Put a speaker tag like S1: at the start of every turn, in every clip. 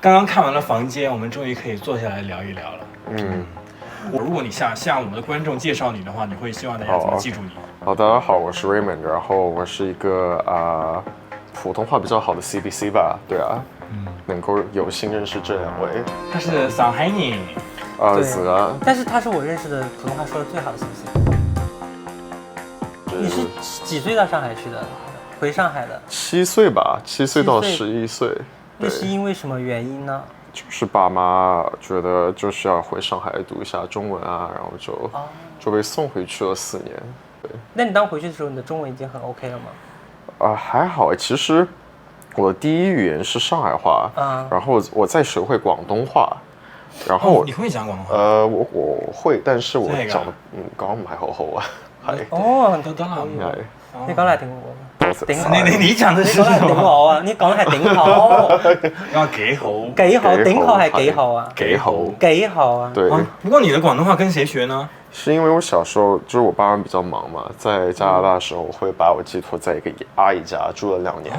S1: 刚刚看完了房间，我们终于可以坐下来聊一聊了。如果你向我们的观众介绍你的话，你会希望大家怎么记住你？
S2: 好，大家好，我是 Raymond， 然后我是一个普通话比较好的 CBC 吧，对啊，能够有幸认识这2位。
S1: 他是上海人，
S2: 是啊，
S3: 但是他是我认识的普通话说的最好的 CBC。你是几岁到上海去的？回上海的
S2: ？7岁吧，7岁到11岁。
S3: 那是因为什么原因呢？
S2: 就是爸妈觉得就是要回上海读一下中文啊，然后就被送回去了4年。对，
S3: 那你当回去的时候，你的中文已经很 OK 了吗？
S2: 还好，其实我的第一语言是上海话，然后我再学会广东话，然后
S1: 你会讲广东话？
S2: 我会，但是我講得講唔係好好啊，係。
S3: 哦，
S1: 都得啦，
S3: 你講嚟頂我。
S1: 你講的是
S3: 你講嚟頂我啊！你講得係頂好，
S1: 幾好，
S3: 幾好，頂好係幾好啊？幾好啊！
S2: 對。
S1: 不過你的廣東話跟誰學呢？
S2: 是因為我小時候就是我爸媽比較忙嘛，在加拿大的時候，我會把我寄託在一個阿姨家住了2年，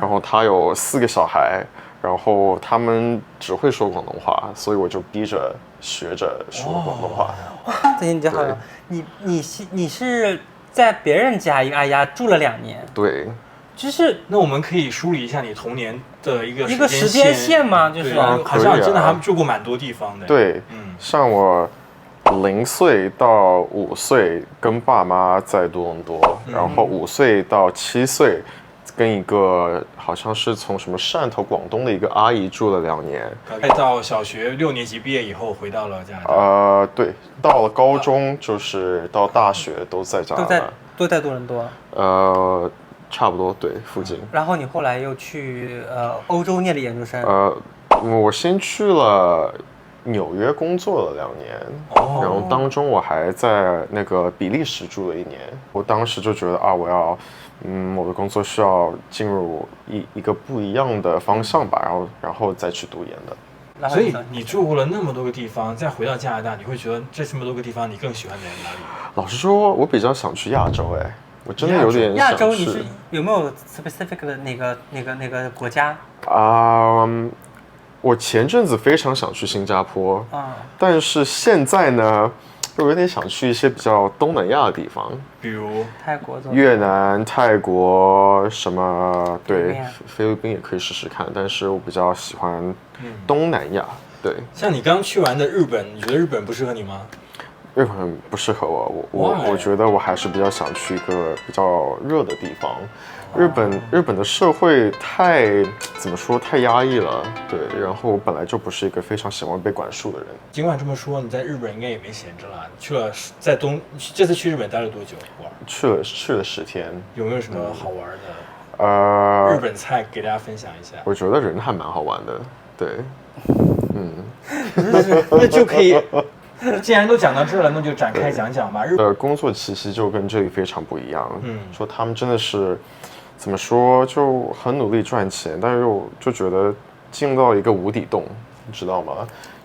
S2: 然後他有4個小孩，然後他們只會說廣東話，所以我就逼着學着說廣東話。
S3: 哇，這你就好了，你是在別人家一個阿姨家住了2年？
S2: 對。
S3: 就是
S1: 那我們可以梳理一下你童年的一個
S3: 時間線嗎？就是
S1: 好像真的還住過蠻多地方的。
S2: 對，像我0歲到5歲跟爸媽在多倫多，然後5歲到7歲跟一個好像是從什麼汕頭廣東的一個阿姨住了2年。
S1: 到小學6年級畢業以後回到了加拿大。
S2: 對，到了高中就是到大學都在加拿大。
S3: 都在多倫多。
S2: 差不多，對，附近。
S3: 然後你後來又去歐洲念了研究生。
S2: 我先去了紐約工作了2年，然後當中我還在那個比利時住了1年。我當時就覺得我的工作需要進入一個不一樣的方向吧，然後再去讀研的。
S1: 所以你住過了那麼多個地方，再回到加拿大，你會覺得這麼多個地方你更喜歡哪裡？
S2: 老實說，我比較想去亞洲誒。我真的有點想去。
S3: 亞洲你是有沒有 specific 的那個國家？
S2: 我前陣子非常想去新加坡，但是現在呢，我有點想去一些比較東南亞的地方，
S1: 比如
S3: 泰國、
S2: 越南、泰國什麼，對，菲律賓也可以試試看，但是我比較喜歡東南亞。對，
S1: 像你剛去完的日本，你覺得日本不適合你嗎？
S2: 日本不適合我覺得我還是比較想去一個比較熱的地方。日本的社會怎麼說太壓抑了，對，然後我本來就不是一個非常喜歡被管束的人。
S1: 儘管這麼說，你在日本應該也沒閒着啦。去了這次去日本待了多久？
S2: 去了10天。有
S1: 沒有什麼好玩的？日本菜給大家分享一下。
S2: 我覺得人還蠻好玩的，對，
S1: 那就可以。既然都講到這了，那就展開講講吧。
S2: 工作氣息就跟這裡非常不一樣。說他們真的是，怎麼說，就很努力賺錢，但是又就覺得進入到一個無底洞，你知道嗎？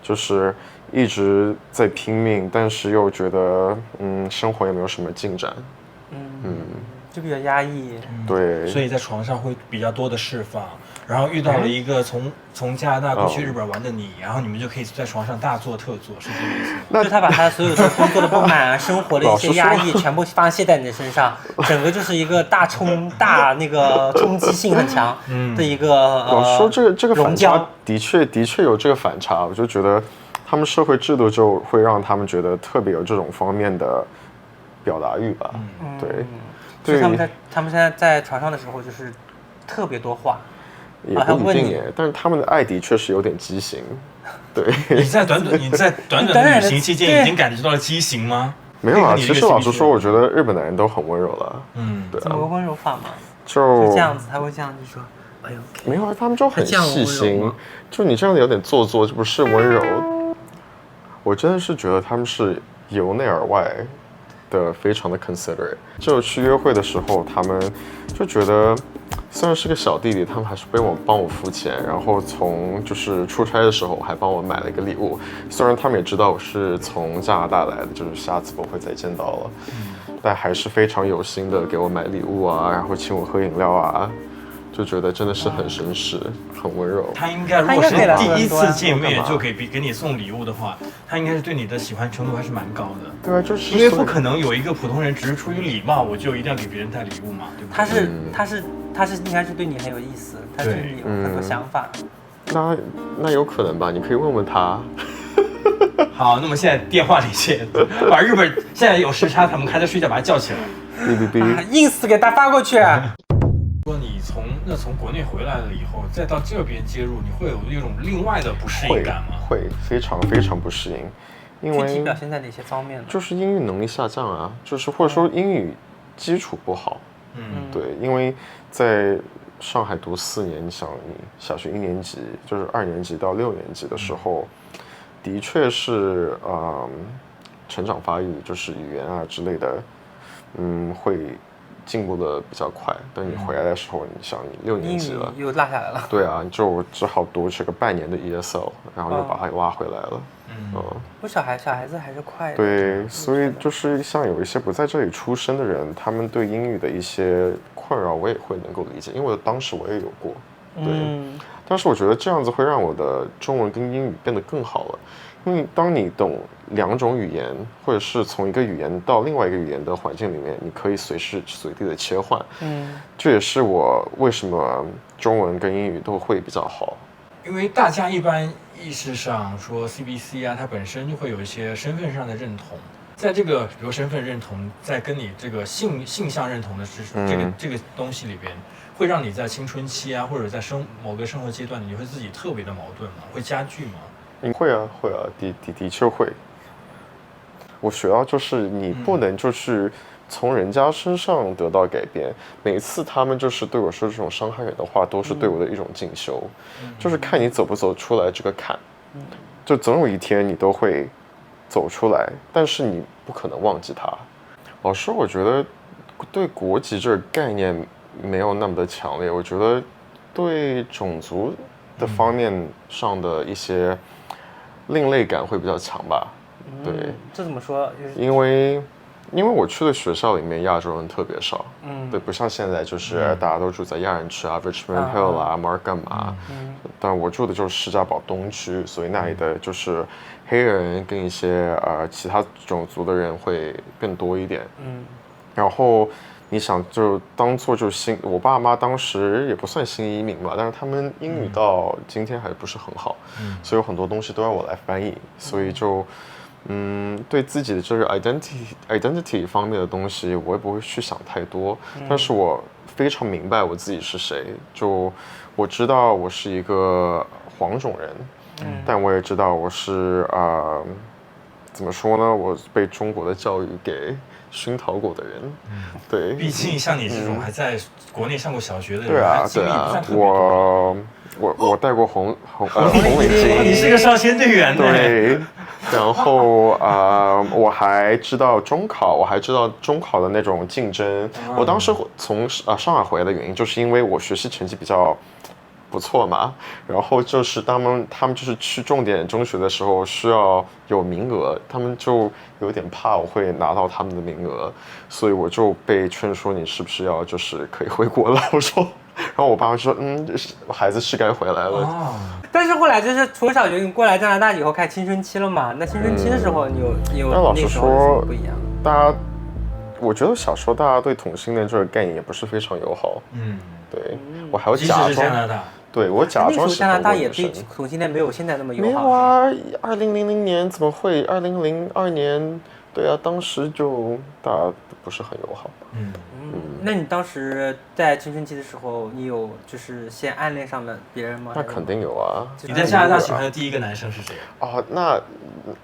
S2: 就是一直在拼命，但是又覺得生活也沒有什麼進展。
S3: 就比較壓抑。
S2: 對。
S1: 所以在床上會比較多的釋放。然後遇到了一個從加拿大過去日本玩的你，然後你們就可以在床上大做特做，是這個意思嗎？
S3: 就他把他所有的工作的不滿啊、生活的一些壓抑全部發洩在你的身上，整個就是一個大那個衝擊性很強的一個
S2: 老實說這個反差的確有這個反差，我就覺得他們社會制度就會讓他們覺得特別有這種方面的表達欲吧。對。
S3: 所以他們現在在床上的時候就是特別多話。
S2: 也不一定耶，但是他們的愛的確是有點畸形，對。
S1: 你在短短的旅行期間已經感覺到了畸形嗎？
S2: 沒有啊，其實老實說，我覺得日本的人都很溫柔了。對啊。
S3: 怎麼個溫柔法嘛？
S2: 就
S3: 這樣子，他會這樣就說，哎呦。
S2: 沒有啊，他們就很細心，就你這樣子有點做作，就不是溫柔。我真的是覺得他們是由內而外的非常的 considerate。就去約會的時候，他們就覺得。雖然是個小弟弟，他們還是幫我付錢，然後從就是出差的時候還幫我買了一個禮物。雖然他們也知道我是從加拿大來的，就是下次不會再見到了，但還是非常有心的給我買禮物啊，然後請我喝飲料啊。就觉得真的是很绅士，很温柔。
S1: 他应该如果是第一次见面就给你送礼物的话，他应该是对你的喜欢程度还是蛮高的。
S2: 对啊，就是
S1: 因为不可能有一个普通人只是出于礼貌，我就一定要给别人带礼物嘛，对不对？
S3: 他是应该是对你很有意思，他对你有很多想法。
S2: 那有可能吧？你可以问问他。
S1: 好，那么现在电话连线，把日本现在有时差，他们还在睡觉，把他叫起来。
S3: 硬死给他发过去。
S1: 说你从国内回来了以后，再到这边接入，你会有一种另外的不适应感吗？
S2: 会，非常非常不适应，因为
S3: 具体表现在哪些方面呢？
S2: 就是英语能力下降啊，就是或者说英语基础不好。对，因为在上海读4年，你想你小学1年级，就是2年级到6年级的时候，的确是成长发育，就是语言啊之类的，会进步的比较快。等你回来的时候，你想你6年级了，
S3: 又落下来了。
S2: 对啊，就只好读这个半年的 ESL， 然后又把它挖回来了。
S3: 我小孩子还是快的。
S2: 对，所以就是像有一些不在这里出生的人，他们对英语的一些困扰，我也会能够理解，因为当时我也有过。对，但是我觉得这样子会让我的中文跟英语变得更好了。因为当你懂2种语言，或者是从一个语言到另外一个语言的环境里面，你可以随时随地的切换。这也是我为什么中文跟英语都会比较好。
S1: 因为大家一般意识上说 CBC 啊，它本身就会有一些身份上的认同，在这个比如身份认同，在跟你这个性向认同的这个东西里边，会让你在青春期啊，或者在某个生活阶段，你会自己特别的矛盾吗？会加剧吗？
S2: 会啊，的确会。我学到就是你不能就是从人家身上得到改变，每次他们就是对我说这种伤害人的话，都是对我的一种进修，就是看你走不走出来这个坎，就总有一天你都会走出来，但是你不可能忘记它。老师，我觉得对国籍这个概念没有那么的强烈，我觉得对种族的方面上的一些另类感会比较强吧。对，
S3: 这怎么说？
S2: 因为我去的学校里面亚洲人特别少，对，不像现在就是大家都住在亚人区啊 ，Richmond Hill 啊，Markham 啊，但我住的就是士嘉堡东区，所以那里的就是黑人跟一些其他种族的人会更多一点，然后你想就当做就我爸妈当时也不算新移民吧，但是他们英语到今天还不是很好，所以有很多东西都要我来翻译，所以就。对自己的这个 identity 方面的东西，我也不会去想太多。但是我非常明白我自己是谁，就我知道我是一个黄种人，但我也知道我是怎么说呢？我被中国的教育给熏陶过的人，对。
S1: 毕竟像你这种还在国内上过小学的人，
S2: 对啊，我戴过红领巾，
S1: 你是个少先队员呢。
S2: 对，然后我还知道中考，我还知道中考的那种竞争。我当时从上海回来的原因，就是因为我学习成绩比较不错嘛，然后就是他们就是去重点中学的时候需要有名额，他们就有点怕我会拿到他们的名额，所以我就被劝说你是不是要就是可以回国了。我说。然后我爸妈说，孩子是该回来了。
S3: 但是后来就是从小学你过来加拿大以后开始青春期了嘛？那青春期的时候，你有
S2: 那老实说
S3: 不一样？
S2: 我觉得小时候大家对同性恋这个概念也不是非常友好。对，我还有假装。
S1: 加拿大。
S2: 对，我假装喜欢过女生。
S3: 加拿大也对同性恋没有现在那么友好。
S2: 没有啊，2000年怎么会？2002年，对啊，当时就大家不是很友好。
S3: 那你当时在青春期的时候，你有就是先暗恋上了别人吗？
S2: 那肯定有啊。
S1: 你在加拿大喜欢的第一个男生是谁？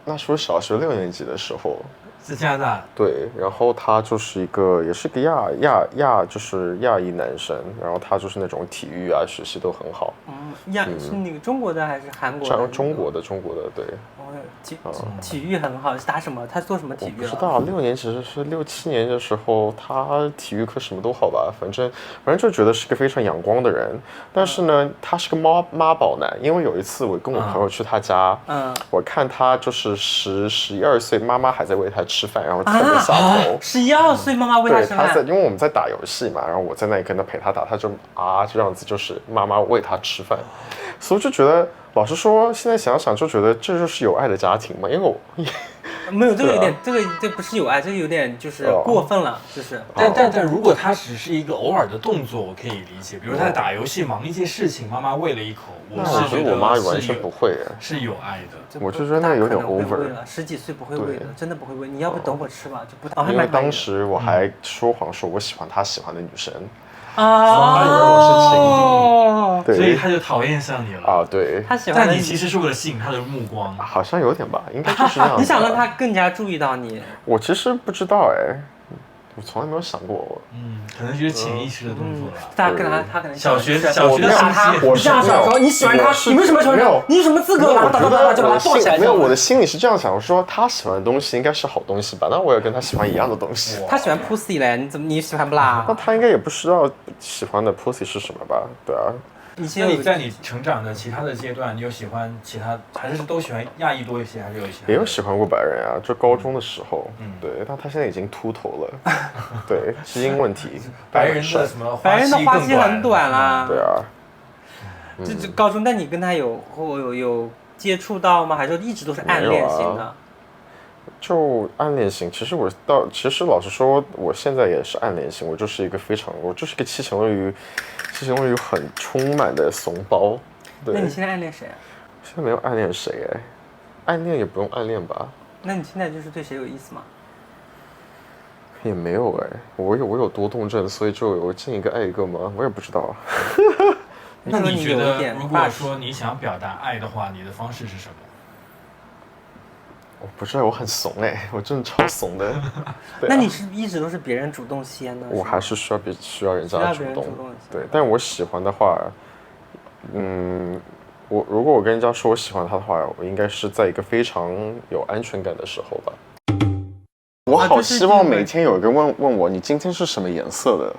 S2: 那是我小学6年级的时候。
S1: 在加拿大。
S2: 对，然后他就是也是个就是亚裔男生，然后他就是那种体育啊学习都很好。
S3: 是那个中国的还是韩国的？
S2: 中国的，对。
S3: 体育很好，是打什么？他做什么体育？
S2: 不知道，6年其实是6、7年的时候，他体育课什么都好吧，反正就觉得是个非常阳光的人。但是呢，他是个妈宝男，因为有一次我跟我朋友去他家，我看他就是11、12岁，妈妈还在喂他吃饭，然后特别下头。
S3: 11、12岁妈妈喂他吃饭？
S2: 对，因为我们在打游戏嘛，然后我在那里跟他陪他打，他就这样子，就是妈妈喂他吃饭，所以就觉得。老实说，现在想想就觉得这就是有爱的家庭嘛，因为我
S3: 没有这个有点，这不是有爱，这个有点就是过分了，就是。
S1: 但如果他只是一个偶尔的动作，我可以理解，比如他在打游戏忙一些事情，妈妈喂了一口，我是觉得
S2: 我妈完全不会，
S1: 是有爱的。
S2: 我就觉得那有点 over
S3: 了，10几岁不会喂的，真的不会喂。你要不等会吃吧，就不。
S2: 因为当时我还说谎说我喜欢他喜欢的女生。
S1: 他以为我是情敌，所以他就讨厌上你了
S2: 对，
S3: 他喜欢，
S1: 但你其实是为了吸引他的目光，
S2: 好像有点吧，应该就是这样。
S3: 你想让他更加注意到你？
S2: 我其实不知道我从来没有想过。
S1: 可能就是潜意识的动作了。
S3: 他可能
S1: 小学的
S3: 打他，我这样想说，你喜欢他，你为什么喜欢他？你有什么资格？然后就把他抱起来。
S2: 没有，我的心里是这样想，我说他喜欢的东西应该是好东西吧？那我也跟他喜欢一样的东西。
S3: 他喜欢 pussy 嘞，你喜欢不啦？
S2: 那他应该也不知道喜欢的 pussy 是什么吧？对啊。
S1: 那你在你成长的其他的阶段，你有喜欢其他，还是都喜欢亚裔多一些，还是有一些？
S2: 也有喜欢过白人啊，就高中的时候。对，但他现在已经秃头了。对，基因问题。
S1: 白人的什么？
S3: 白人的花期很短啦。
S2: 对啊。
S3: 这高中，但你跟他有接触到吗？还是一直都是暗恋型的？
S2: 就暗恋型，其实老实说，我现在也是暗恋型，我就是一个七情六欲很充满的怂包。对。
S3: 那你现在暗恋谁啊？
S2: 现在没有暗恋谁暗恋也不用暗恋吧？
S3: 那你现在就是对谁有意思吗？
S2: 也没有我有多动症，所以就我见一个爱一个吗？我也不知道。
S1: 那你觉得，如果说你想表达爱的话，你的方式是什么？
S2: 我不知道，我很怂我真的超怂的。
S3: 那你是一直都是别人主动先的？
S2: 我还是需要人家主动。对，但我喜欢的话，如果我跟人家说我喜欢他的话，我应该是在一个非常有安全感的时候吧。我好希望每天有一个问我你今天是什么颜色的。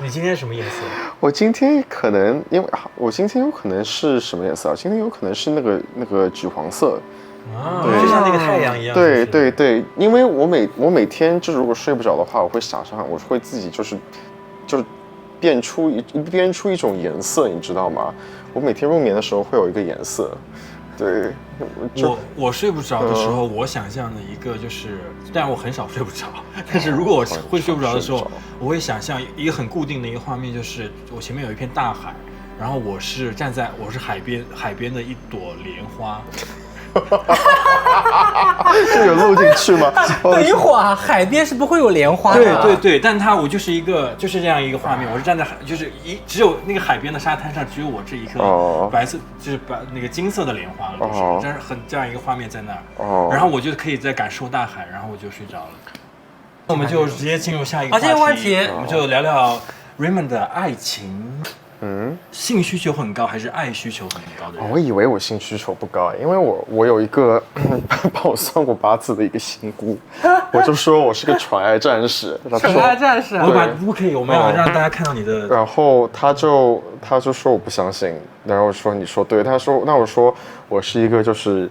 S1: 你今天什么颜色？
S2: 我今天有可能是什么颜色？今天有可能是那个橘黄色。
S1: 就像那个太阳一样。
S2: 对，因为我每天就如果睡不着的话，我会想象我会自己就是编出一种颜色，你知道吗？我每天入眠的时候会有一个颜色。对，
S1: 我睡不着的时候，我想象的一个就是，但我很少睡不着。但是如果我会睡不着的时候，我会想象一个很固定的一个画面，就是我前面有一片大海，然后我是海边的一朵莲花。
S2: 这有录进去吗？
S3: 等一会儿，海边是不会有莲花的。
S1: 对，但我就是这样一个画面，我是站在只有那个海边的沙滩上，只有我这一颗白色，就是那个金色的莲花了，就是这样一个画面在那儿。然后我就可以再感受大海，然后我就睡着了。那我们就直接进入下一个话题，我们就聊聊 Raymond 的爱情。性需求很高还是爱需求很高的人？
S2: 我以为我性需求不高，因为我有一个帮我算过八字的一个仙姑，我就说我是个纯爱战士。
S3: 纯爱战士，
S1: 不可以，我们要让大家看到你的。
S2: 然后他就说我不相信，然后我说你说对，他说那我说我是一个就是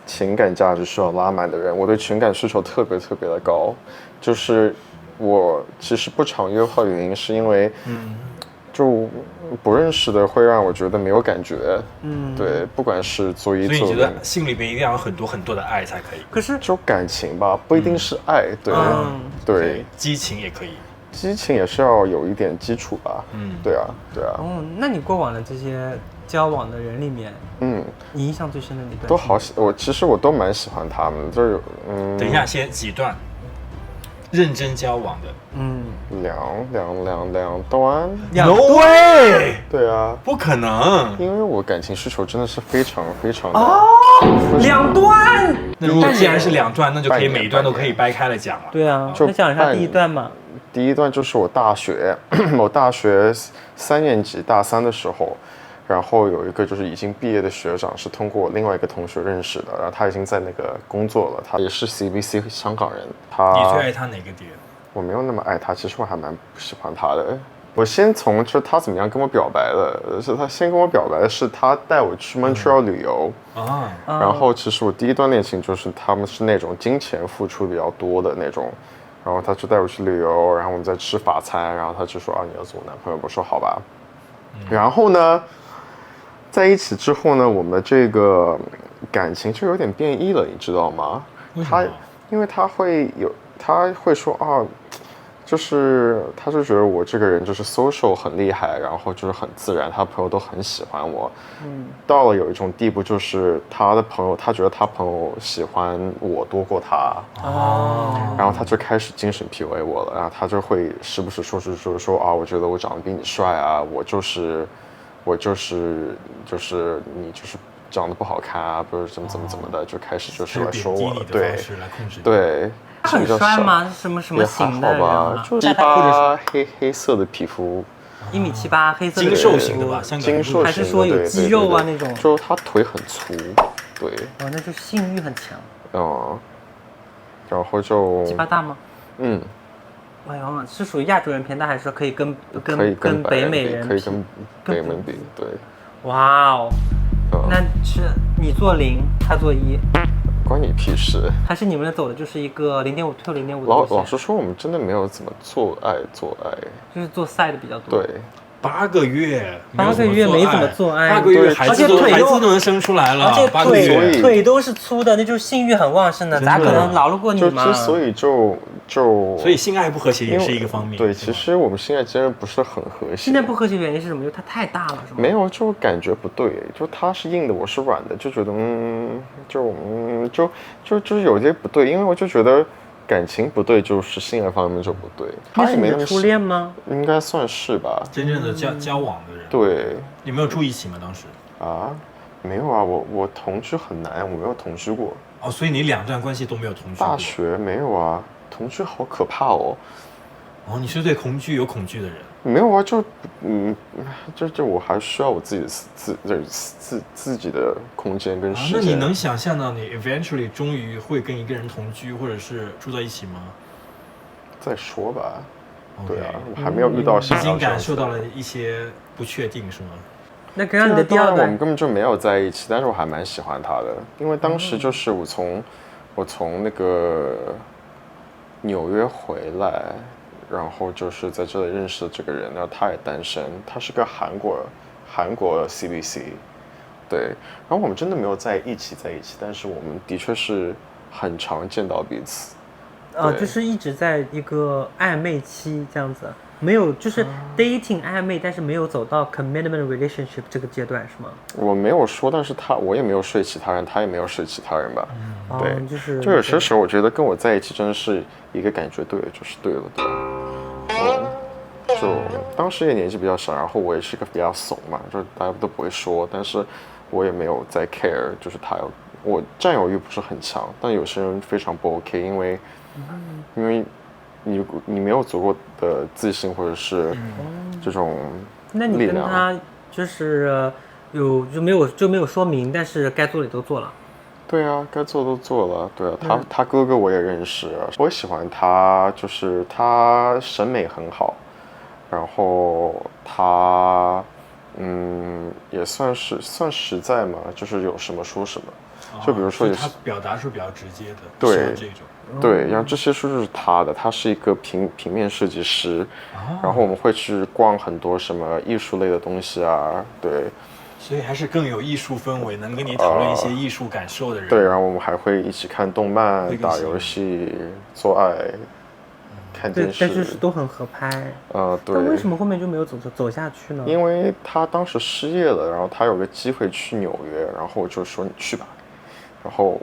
S2: 情感价值需要拉满的人，我对情感需求特别特别的高，就是我其实不常约会的原因是因为就不认识的会让我觉得没有感觉。对，不管是所以
S1: 你觉得心里面一定要有很多很多的爱才可以？
S3: 可是
S2: 就感情吧，不一定是爱。对，
S1: 激情也可以，
S2: 激情也是要有一点基础吧。对啊。
S3: 那你过往的这些交往的人里面，你印象最深的那段
S2: 都好其实我都蛮喜欢他们，就是
S1: 等一下，先几段认真交往的。
S2: 两段
S1: ？No way！
S2: 对啊，
S1: 不可能，
S2: 因为我感情需求真的是非常非常的
S3: 2段。
S1: 那如果既然是2段，那就可以每一段都可以掰开了讲了。
S3: 对啊，就讲一下第一段嘛。
S2: 第一段就是我大学，我大学3年级大3的时候，然后有一个就是已经毕业的学长是通过我另外一个同学认识的，然后他已经在那个工作了，他也是 CBC 香港人。
S1: 你最爱他哪个点？
S2: 我没有那么爱他，其实我还蛮不喜欢他的。我先从就是他怎么样跟我表白的，是他先跟我表白的是他带我去 Montreal 旅游啊，然后其实我第一段恋情就是他们是那种金钱付出比较多的那种，然后他就带我去旅游，然后我们在吃法餐，然后他就说啊你要做我男朋友，我说好吧，然后呢，在一起之后呢，我们这个感情就有点变异了，你知道吗？因为他会说啊。就是他就觉得我这个人就是 social 很厉害，然后就是很自然，他朋友都很喜欢我。到了有一种地步，就是他的朋友，他觉得他朋友喜欢我多过他。然后他就开始精神 PUA 我了，然后他就会时不时就是说啊，我觉得我长得比你帅啊，我就是你就是长得不好看啊，不是怎么的，就开始就是来说我了，对。
S3: 很帅吗？是什么型的人啊？
S2: 就1.78黑色的皮肤
S3: ，1.78米黑色的
S1: 精瘦型的吧？
S2: 精瘦型的，
S3: 还是说有肌肉啊那种？
S2: 就他腿很粗，对。
S3: 哦，那就性欲很强。
S2: 然后就
S3: 鸡巴大吗？哎呦，是属于亚洲人偏大，还是说可以跟北美人
S2: 可以跟北美比？对。
S3: 哇哦，那是你做0，他做1。
S2: 关你屁事！
S3: 还是你们走的就是一个0.5退0.5的
S2: 老实说，我们真的没有怎么做爱，
S3: 就是做赛的比较多。
S2: 对
S1: ，8个月
S3: 没怎么做爱
S1: ，8个月孩子都能生出来了，
S3: 而且
S1: 8个月
S3: 腿都是粗的，那就是性欲很旺盛的，咋可能饶得过你嘛？
S2: 之所以
S1: 所以性爱不和谐也是一个方面。
S2: 对，其实我们性爱真的不是很和谐。
S3: 性爱不和谐原因是什么？就它太大了，是吗？
S2: 没有，就感觉不对，就他是硬的，我是软的，就觉得就是有些不对，因为我就觉得感情不对，就是性爱方面就不对。
S3: 他也没那么初恋吗？
S2: 应该算是吧。
S1: 真正的交往的人。
S2: 对。
S1: 你没有住一起吗？当时？
S2: 没有啊，我同居很难，我没有同居过。
S1: 哦，所以你2段关系都没有同居过？
S2: 大学没有啊。同居好可怕哦！
S1: 你是对同居有恐惧的人？
S2: 没有啊，就我还需要我自己的空间跟时间。
S1: 那你能想象到你 eventually 终于会跟一个人同居，或者是住在一起吗？
S2: 再说吧。对啊，我还没有遇到。
S1: 已经感受到了一些不确定，是吗？
S3: 那刚刚你的第二段，
S2: 我们根本就没有在一起，但是我还蛮喜欢他的，因为当时就是我从那个纽约回来，然后就是在这里认识的这个人，然后他也单身，他是个韩国 CBC， 对，然后我们真的没有在一起，但是我们的确是很常见到彼此。
S3: 就是一直在一个暧昧期这样子，没有就是 dating 暧昧，但是没有走到 commitment relationship 这个阶段是吗？
S2: 我没有说，但是我也没有睡其他人，他也没有睡其他人吧？对，
S3: 就
S2: 有些时候我觉得跟我在一起真的是一个感觉对了，就是对了，就当时也年纪比较小，然后我也是一个比较怂嘛，就大家都不会说，但是我也没有在 care，就是我占有欲不是很强，但有些人非常不 OK，因为你没有足够的自信或者是这种力量。
S3: 那你跟他就是就没有说明，但是该做的也都做了。
S2: 对啊，该做都做了。对啊，他哥哥我也认识，我喜欢他，就是他审美很好，然后他也算实在嘛，就是有什么说什么。就比如说，
S1: 他表达是比较直接的，
S2: 对
S1: 这种。
S2: 对，然后这些书就是他的，他是一个平面设计师，然后我们会去逛很多什么艺术类的东西啊，对。
S1: 所以还是更有艺术氛围，能跟你讨论一些艺术感受的人。
S2: 对，然后我们还会一起看动漫、打游戏、做爱、看电视，
S3: 但就是都很合拍。
S2: 对。
S3: 那为什么后面就没有走下去呢？
S2: 因为他当时失业了，然后他有个机会去纽约，然后我就说你去吧。然后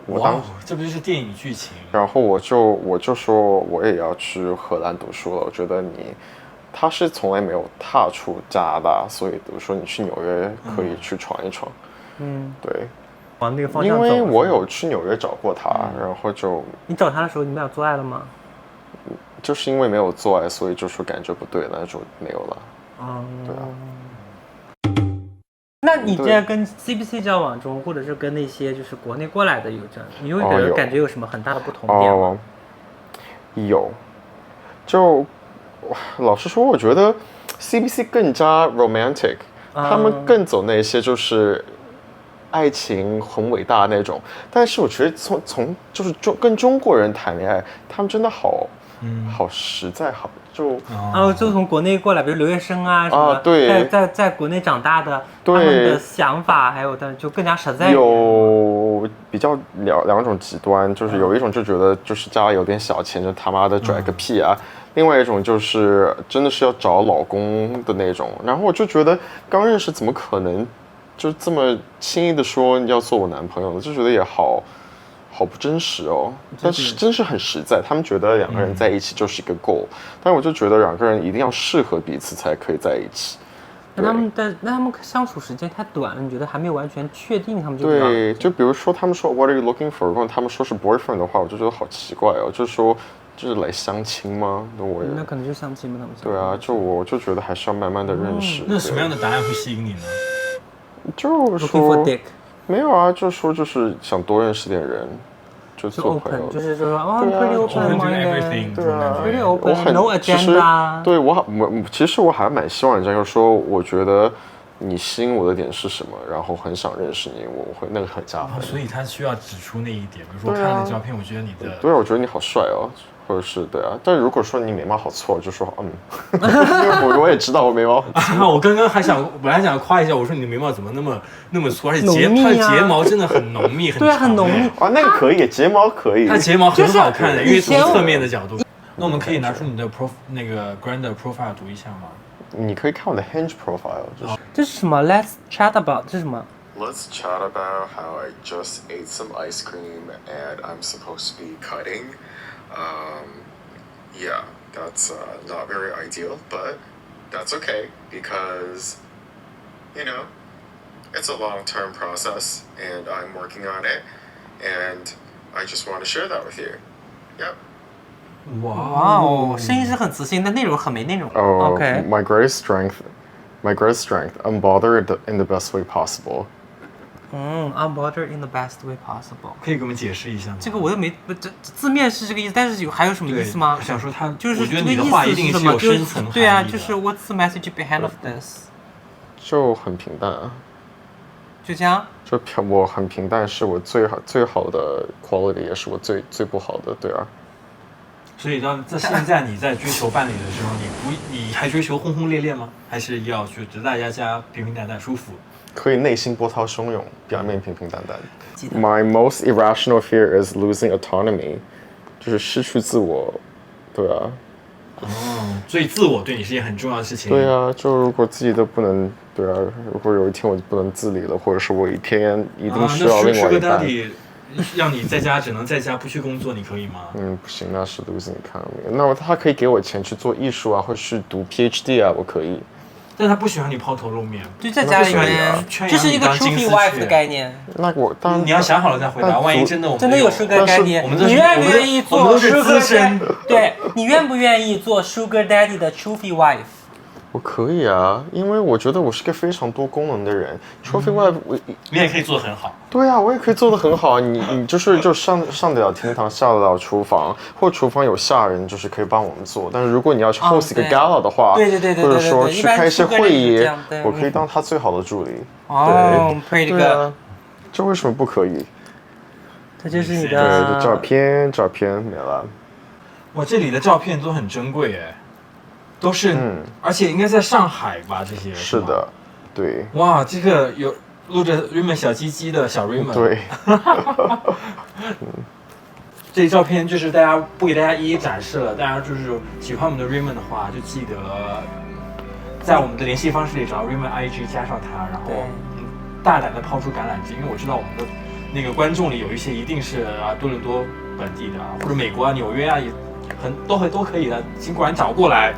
S1: 这不就是电影剧情？
S2: 然后我就说我也要去荷兰读书了，我觉得他是从来没有踏出加拿大，所以我说你去纽约可以去闯一闯。对。
S3: 往那个方向走。
S2: 因为我有去纽约找过他，然后就。
S3: 你找他的时候，你们俩做爱了吗？
S2: 就是因为没有做爱，所以就说感觉不对，那就没有了。对啊。
S3: 那你在跟 CBC 交往中，或者是跟那些就是国内过来的有这样，你会感觉有什么很大的不同点吗？
S2: 有，就老实说，我觉得 CBC 更加 romantic，他们更走那些就是爱情很伟大那种。但是我觉得从就是跟中国人谈恋爱，他们真的好实在，好就
S3: 从国内过来，比如留学生啊什么，
S2: 对，
S3: 在国内长大的，他们的想法还有就更加实在。
S2: 有比较两种极端，就是有一种就觉得就是家里有点小钱就他妈的拽个屁啊，另外一种就是真的是要找老公的那种。然后我就觉得刚认识怎么可能就这么轻易的说你要做我男朋友呢？就觉得也好不真实哦，但是真是很实在。他们觉得两个人在一起就是一个 goal，但我就觉得两个人一定要适合彼此才可以在一起。
S3: 那他们相处时间太短了，你觉得还没有完全确定他们就
S2: 对，就比如说他们说 What are you looking for？ 如果他们说是 boyfriend 的话，我就觉得好奇怪哦，就是说就是来相亲吗？
S3: 那可能就相亲吧，他们
S2: 对啊，我就觉得还是要慢慢的认识。
S1: 那什么样的答案会吸引你呢？
S2: 就是说没有啊，就是说就是想多认识点人，就做朋友，
S3: 就是说pretty open-minded，
S2: 对啊
S3: pretty open，no agenda。
S2: 对其实我还蛮希望人家就说，我觉得你吸引我的点是什么，然后很想认识你，我会那个很加分。
S1: 所以他需要指出那一点，比如说看了照片，我觉得你的
S2: 对，我觉得你好帅哦。或者是对啊，但如果说你眉毛好错，就说因为我也知道我眉毛很粗。
S1: 我刚刚本来想夸一下，我说你的眉毛怎么那么粗，而且它的睫毛真的很浓密，很
S3: 对啊，很浓密
S2: 啊，那个可以，睫毛可以，
S1: 它睫毛很好看的，因为从侧面的角度。那我们可以拿出你的那个 Grindr profile 读一下吗？
S2: 你可以看我的 Hinge profile，
S3: 这是什么 ？Let's chat about 这是什么
S2: ？Let's chat about how I just ate some ice cream and I'm supposed to be cutting. Yeah, that's not very ideal, but that's okay because, it's a long-term process and I'm working on it and I just want to share that with you. Yep.
S3: 哇哦，声音是很磁性，但内容很没内容。Okay.
S2: My greatest strength, unbothered in the best way possible.
S3: Unbothered in the best way possible。
S1: 可以给我们解释一下吗？
S3: 这个我又没，这字面是这个意思，但是还有什么意思吗？
S1: 我想说他，
S3: 就是
S1: 我觉得你的话一定是有深层含义的。
S3: 对啊，就是 What's the message behind of this？
S2: 就很平淡啊。
S3: 就这样？
S2: 我很平淡，是我最好的 quality， 也是我最不好的，对啊。
S1: 所以在现在你在追求伴侣的时候，你还追求轰轰烈烈吗？还是要觉得大家平平淡淡舒服？
S2: 可以内心波涛汹涌，表面平平淡淡。My most irrational fear is losing autonomy， 就是失去自我。对啊。
S1: 所以自我对你是一件很重要的事情。
S2: 对啊，就如果自己都不能，对啊，如果有一天我不能自理了，或者是我一天一定需要另外一半。
S1: 让你在家只能在家不去工作，你可以吗？
S2: 不行，那是 losing economy。那他可以给我钱去做艺术啊，或者去读 PhD 啊，我可以。
S1: 但他不喜欢你抛头露面，
S3: 就在家里面，就是一个 trophy wife 的概念。
S2: 那我当然
S1: 你要想好了再回答，万一真的
S3: 有 sugar daddy， 你愿不愿意做 sugar daddy？ 对，你愿不愿意做 sugar daddy 的 trophy wife？
S2: 我可以啊，因为我觉得我是个非常多功能的人。trophy wife，
S1: 你也可以做得很好。
S2: 对啊，我也可以做得很好。你就上得了厅堂，下得了厨房，或厨房有下人，就是可以帮我们做。但是如果你要去 host 一个 gala 的话，
S3: 对，
S2: 或者说去开一些会议，我可以当他最好的助理。
S3: pretty good。
S2: 对啊，这为什么不可以？
S3: 这就是你的
S2: 照片没了。
S1: 哇，这里的照片都很珍贵哎。都是，而且应该在上海吧？这些
S2: 是的，对。
S1: 哇，这个有录着 Raymond 小鸡鸡的小 Raymond。
S2: 对。
S1: 这照片就是不给大家一一展示了，大家就是喜欢我们的 Raymond 的话，就记得在我们的联系方式里找到 Raymond IG 加上他，然后大胆的抛出橄榄枝，因为我知道我们的那个观众里有一些一定是多伦多本地的或者美国啊、纽约啊，也都可以的，尽管找过来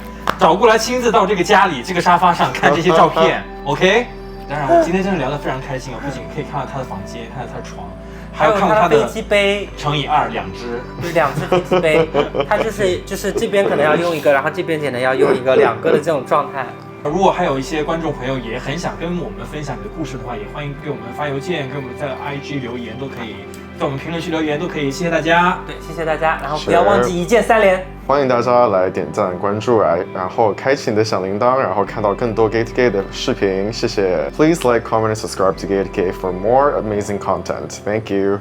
S1: 亲自到这个家里这个沙发上看这些照片，OK？ 当然，我今天真的聊得非常开心啊！不仅可以看到他的房间，看到他的床，还有看过它的
S3: 飞机杯
S1: 乘以2，2只，
S3: 对，2只飞机杯，它就是这边可能要用一个，然后这边可能要用一个，2个的这种状态。
S1: 如果还有一些观众朋友也很想跟我们分享你的故事的话，也欢迎给我们发邮件，给我们在 IG 留言都可以，在我们评论区留言都可以。谢谢大家，
S3: 对，谢谢大家，然后不要忘记1键3连。
S2: 欢迎大家来点赞、关注然后开启你的小铃铛，然后看到更多 Gay to Gay 的视频。谢谢。Please like, comment, and subscribe to Gay to Gay for more amazing content. Thank you.